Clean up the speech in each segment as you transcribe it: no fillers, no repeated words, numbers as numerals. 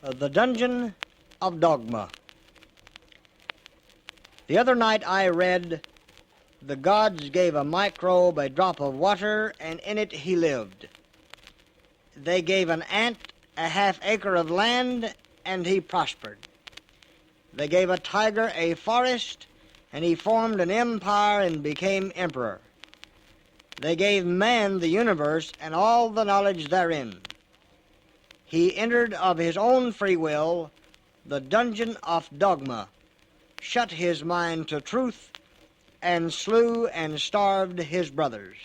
The Dungeon of Dogma. The other night I read, "The gods gave a microbe a drop of water, and in it he lived. They gave an ant a half-acre of land, and he prospered. They gave a tiger a forest, and he formed an empire and became emperor. They gave man the universe and all the knowledge therein. He entered of his own free will the dungeon of Dogma, shut his mind to truth, and slew and starved his brothers."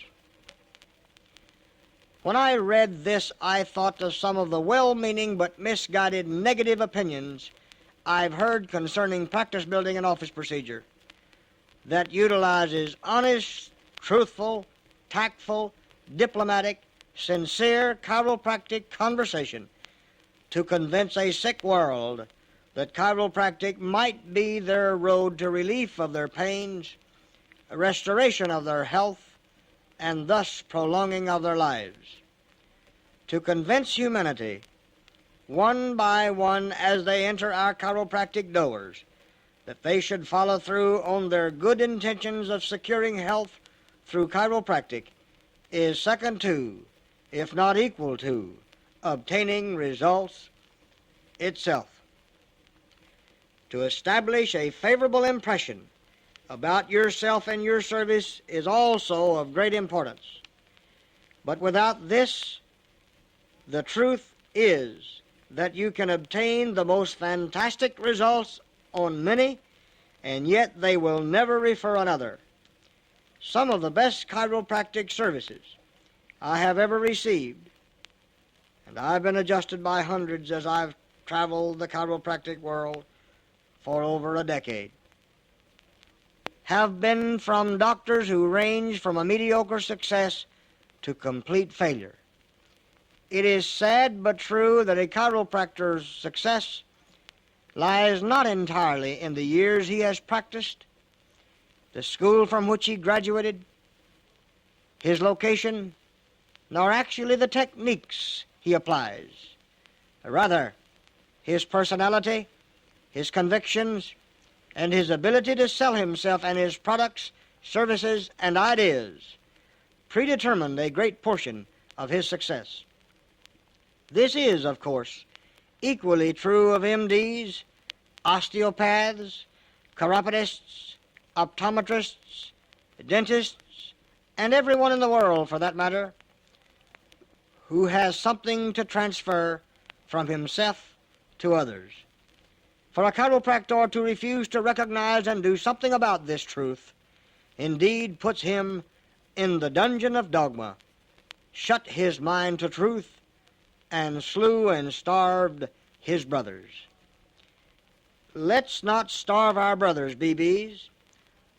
When I read this, I thought of some of the well-meaning but misguided negative opinions I've heard concerning practice building and office procedure that utilizes honest, truthful, tactful, diplomatic, sincere chiropractic conversation to convince a sick world that chiropractic might be their road to relief of their pains, restoration of their health, and thus prolonging of their lives. To convince humanity, one by one as they enter our chiropractic doors, that they should follow through on their good intentions of securing health through chiropractic is second to, if not equal to, obtaining results itself. To establish a favorable impression about yourself and your service is also of great importance. But without this, the truth is that you can obtain the most fantastic results on many, and yet they will never refer another. Some of the best chiropractic services I have ever received, and I've been adjusted by hundreds as I've traveled the chiropractic world for over a decade, have been from doctors who range from a mediocre success to complete failure. It is sad but true that a chiropractor's success lies not entirely in the years he has practiced, the school from which he graduated, his location, nor actually the techniques he applies. Rather, his personality, his convictions, and his ability to sell himself and his products, services, and ideas predetermined a great portion of his success. This is, of course, equally true of MDs, osteopaths, chiropodists, optometrists, dentists, and everyone in the world, for that matter, who has something to transfer from himself to others. For a chiropractor to refuse to recognize and do something about this truth indeed puts him in the dungeon of Dogma, shut his mind to truth, and slew and starved his brothers. Let's not starve our brothers, BBs,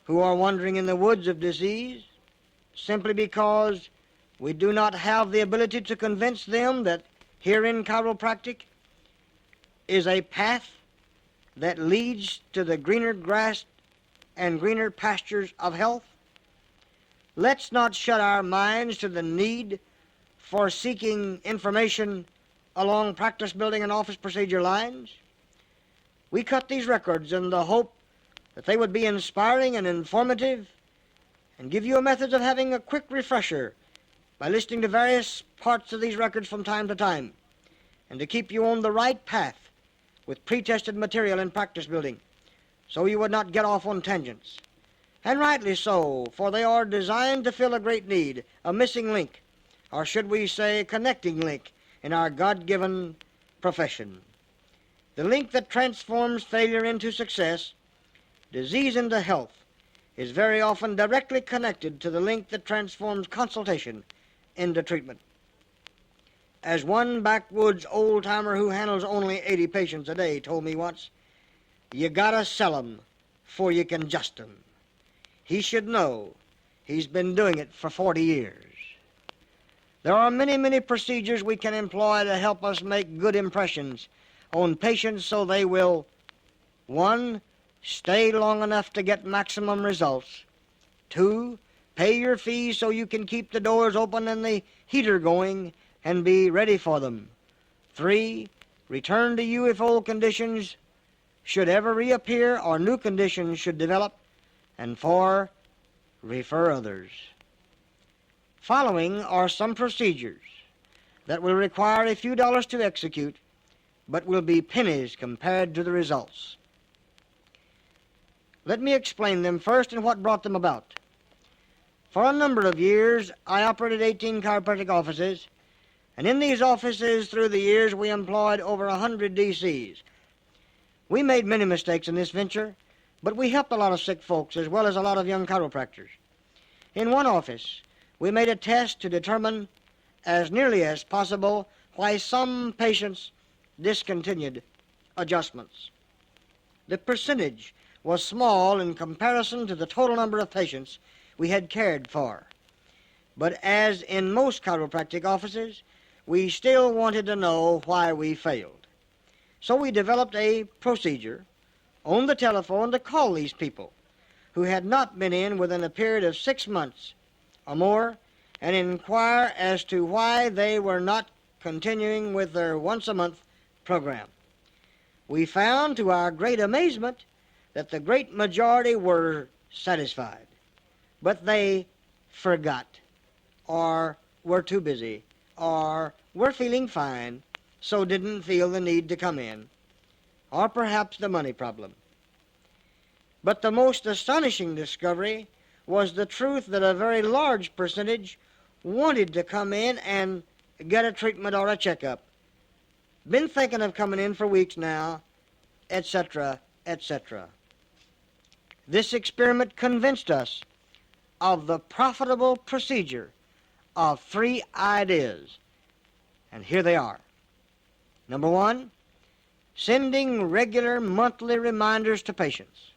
who are wandering in the woods of disease, simply because we do not have the ability to convince them that here in chiropractic is a path that leads to the greener grass and greener pastures of health. Let's not shut our minds to the need for seeking information along practice building and office procedure lines. We cut these records in the hope that they would be inspiring and informative and give you a method of having a quick refresher by listening to various parts of these records from time to time, and to keep you on the right path with pre-tested material in practice building, so you would not get off on tangents. And rightly so, for they are designed to fill a great need, a missing link, or should we say connecting link, in our God-given profession. The link that transforms failure into success, disease into health, is very often directly connected to the link that transforms consultation into treatment. As one backwoods old-timer who handles only 80 patients a day told me once, "You gotta sell 'em before you can just 'em." He should know. He's been doing it for 40 years. There are many, many procedures we can employ to help us make good impressions on patients so they will, 1, stay long enough to get maximum results. 2, pay your fees so you can keep the doors open and the heater going and be ready for them. 3, return to you if old conditions should ever reappear or new conditions should develop, and 4, refer others. Following are some procedures that will require a few dollars to execute, but will be pennies compared to the results. Let me explain them first and what brought them about. For a number of years, I operated 18 chiropractic offices, and in these offices through the years we employed over 100 DCs. We made many mistakes in this venture, but we helped a lot of sick folks as well as a lot of young chiropractors. In one office, we made a test to determine as nearly as possible why some patients discontinued adjustments. The percentage was small in comparison to the total number of patients we had cared for. But as in most chiropractic offices, we still wanted to know why we failed. So we developed a procedure on the telephone to call these people who had not been in within a period of 6 months or more and inquire as to why they were not continuing with their once-a-month program. We found, to our great amazement, that the great majority were satisfied, but they forgot, or were too busy, or were feeling fine, so didn't feel the need to come in, or perhaps the money problem. But the most astonishing discovery was the truth that a very large percentage wanted to come in and get a treatment or a checkup. Been thinking of coming in for weeks now, etc., etc. This experiment convinced us of the profitable procedure of 3 ideas, and here they are. Number 1, sending regular monthly reminders to patients.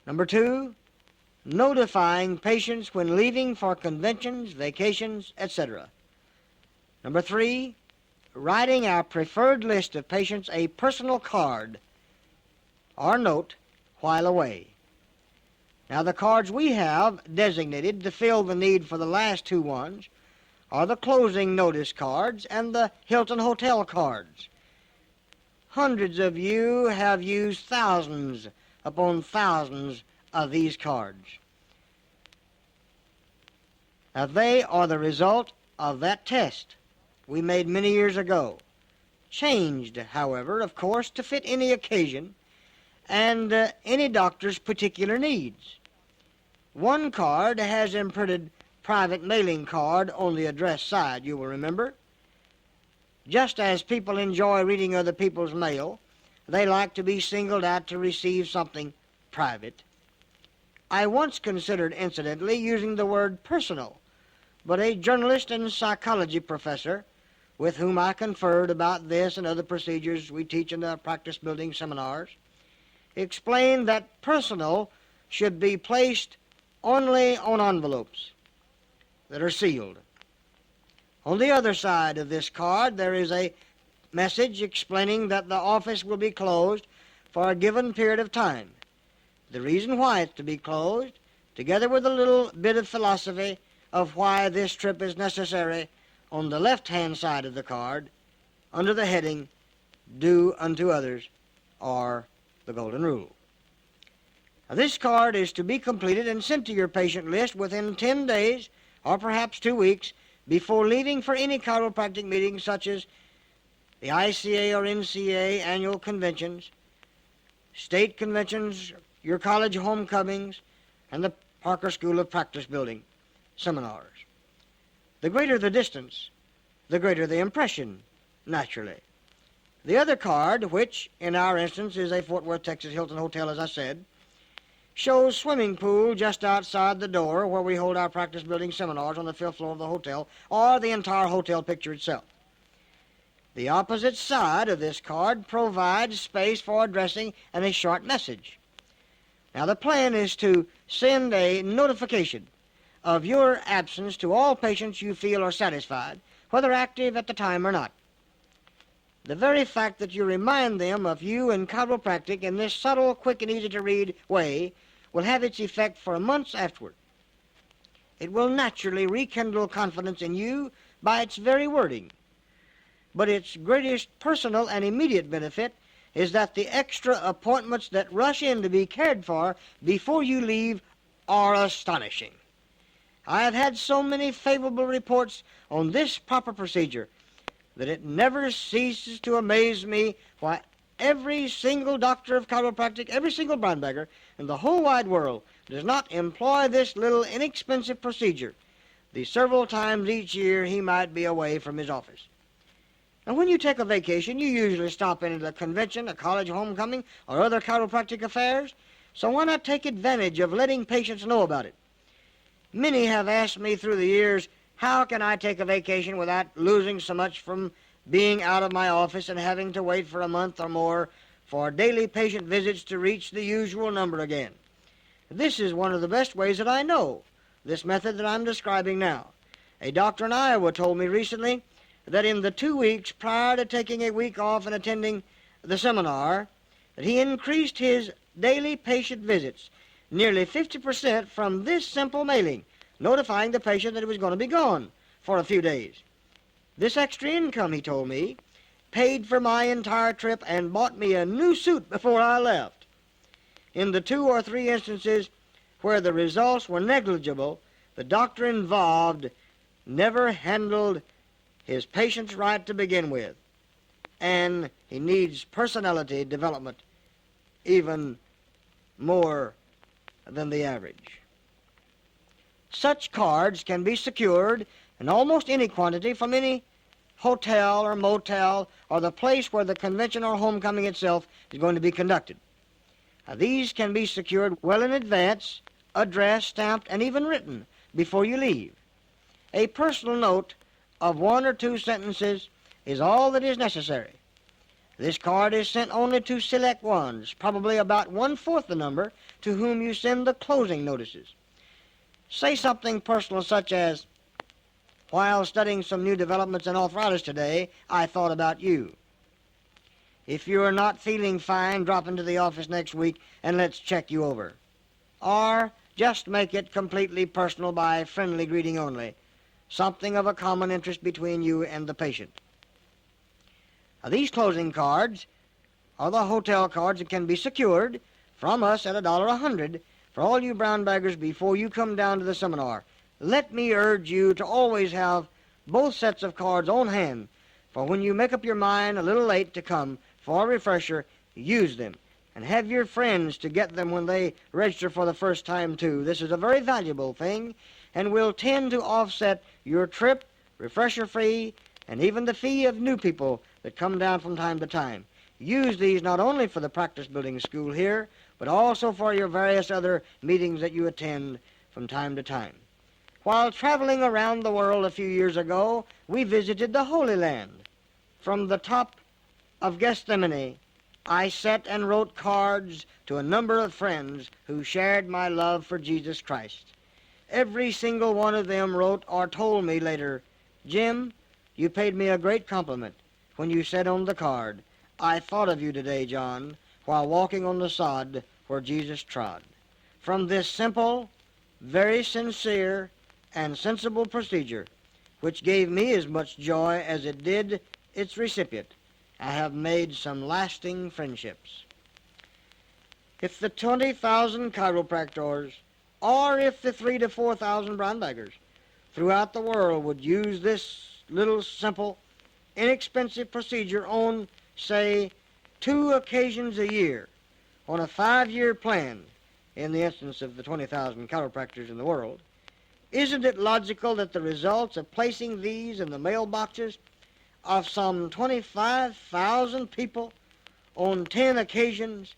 Number 2, notifying patients when leaving for conventions, vacations, etc. Number 3, writing our preferred list of patients a personal card or note while away. Now, the cards we have designated to fill the need for the last 2 ones are the closing notice cards and the Hilton Hotel cards. Hundreds of you have used thousands upon thousands of these cards. Now, they are the result of that test we made many years ago. Changed, however, of course, to fit any occasion and any doctor's particular needs. One card has imprinted private mailing card on the address side, you will remember. Just as people enjoy reading other people's mail, they like to be singled out to receive something private. I once considered, incidentally, using the word personal, but a journalist and psychology professor with whom I conferred about this and other procedures we teach in the practice building seminars explained that personal should be placed only on envelopes that are sealed. On the other side of this card there is a message explaining that the office will be closed for a given period of time, the reason why it's to be closed, together with a little bit of philosophy of why this trip is necessary on the left-hand side of the card under the heading Do Unto Others, or the Golden Rule. Now, this card is to be completed and sent to your patient list within 10 days or perhaps 2 weeks before leaving for any chiropractic meetings such as the ICA or NCA annual conventions, state conventions, your college homecomings, and the Parker School of Practice Building seminars. The greater the distance, the greater the impression, naturally. The other card, which in our instance is a Fort Worth, Texas Hilton Hotel, as I said, shows swimming pool just outside the door where we hold our practice building seminars on the 5th floor of the hotel, or the entire hotel picture itself. The opposite side of this card provides space for addressing and a short message. Now, the plan is to send a notification of your absence to all patients you feel are satisfied, whether active at the time or not. The very fact that you remind them of you and chiropractic in this subtle, quick, and easy-to-read way will have its effect for months afterward. It will naturally rekindle confidence in you by its very wording. but its greatest personal and immediate benefit is that the extra appointments that rush in to be cared for before you leave are astonishing. I have had so many favorable reports on this proper procedure that it never ceases to amaze me why every single doctor of chiropractic, every single brown-bagger in the whole wide world does not employ this little inexpensive procedure the several times each year he might be away from his office. And when you take a vacation, you usually stop in at a convention, a college homecoming, or other chiropractic affairs, so why not take advantage of letting patients know about it? Many have asked me through the years, how can I take a vacation without losing so much from being out of my office and having to wait for a month or more for daily patient visits to reach the usual number again? This is one of the best ways that I know, this method that I'm describing now. A doctor in Iowa told me recently that in the 2 weeks prior to taking a week off and attending the seminar, that he increased his daily patient visits nearly 50% from this simple mailing, notifying the patient that he was going to be gone for a few days. This extra income, he told me, paid for my entire trip and bought me a new suit before I left. In the 2 or 3 instances where the results were negligible, the doctor involved never handled his patients right to begin with, and he needs personality development even more than the average. Such cards can be secured in almost any quantity from any hotel or motel or the place where the convention or homecoming itself is going to be conducted. Now, these can be secured well in advance, addressed, stamped, and even written before you leave. A personal note of 1 or 2 sentences is all that is necessary. This card is sent only to select ones, probably about 1/4 the number to whom you send the closing notices. Say something personal such as, while studying some new developments in arthritis today, I thought about you. If you are not feeling fine, drop into the office next week and let's check you over. Or just make it completely personal by friendly greeting only, something of a common interest between you and the patient. Now, these closing cards are the hotel cards that can be secured from us at $1 for all you brown baggers before you come down to the seminar. Let me urge you to always have both sets of cards on hand, for when you make up your mind a little late to come for a refresher, use them, and have your friends to get them when they register for the first time too. This is a very valuable thing and will tend to offset your trip, refresher fee, and even the fee of new people that come down from time to time. Use these not only for the practice building school here, but also for your various other meetings that you attend from time to time. While traveling around the world a few years ago, we visited the Holy Land. From the top of Gethsemane, I sat and wrote cards to a number of friends who shared my love for Jesus Christ. Every single one of them wrote or told me later, Jim, you paid me a great compliment when you said on the card, I thought of you today, John, while walking on the sod where Jesus trod. From this simple, very sincere, and sensible procedure, which gave me as much joy as it did its recipient, I have made some lasting friendships. If the 20,000 chiropractors, or if the 3,000 to 4,000 brown baggers throughout the world would use this little simple, inexpensive procedure on, say, 2 occasions a year on a 5-year plan, in the instance of the 20,000 chiropractors in the world, isn't it logical that the results of placing these in the mailboxes of some 25,000 people on 10 occasions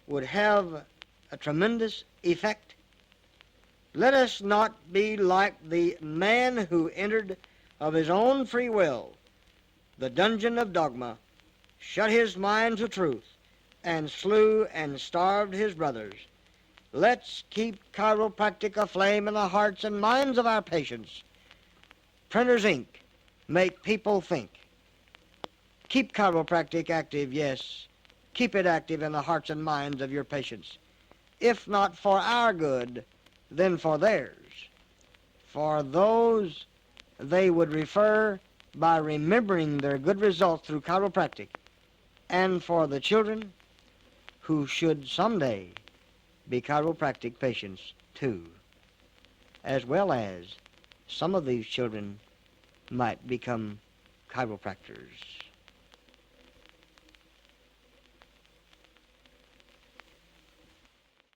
would have a tremendous effect? Let us not be like the man who entered of his own free will the dungeon of Dogma, shut his mind to truth, and slew and starved his brothers. Let's keep chiropractic aflame in the hearts and minds of our patients. Printer's ink, make people think. Keep chiropractic active, yes. Keep it active in the hearts and minds of your patients. If not for our good, then for theirs. For those they would refer by remembering their good results through chiropractic, and for the children who should someday be chiropractic patients too, as well as some of these children might become chiropractors.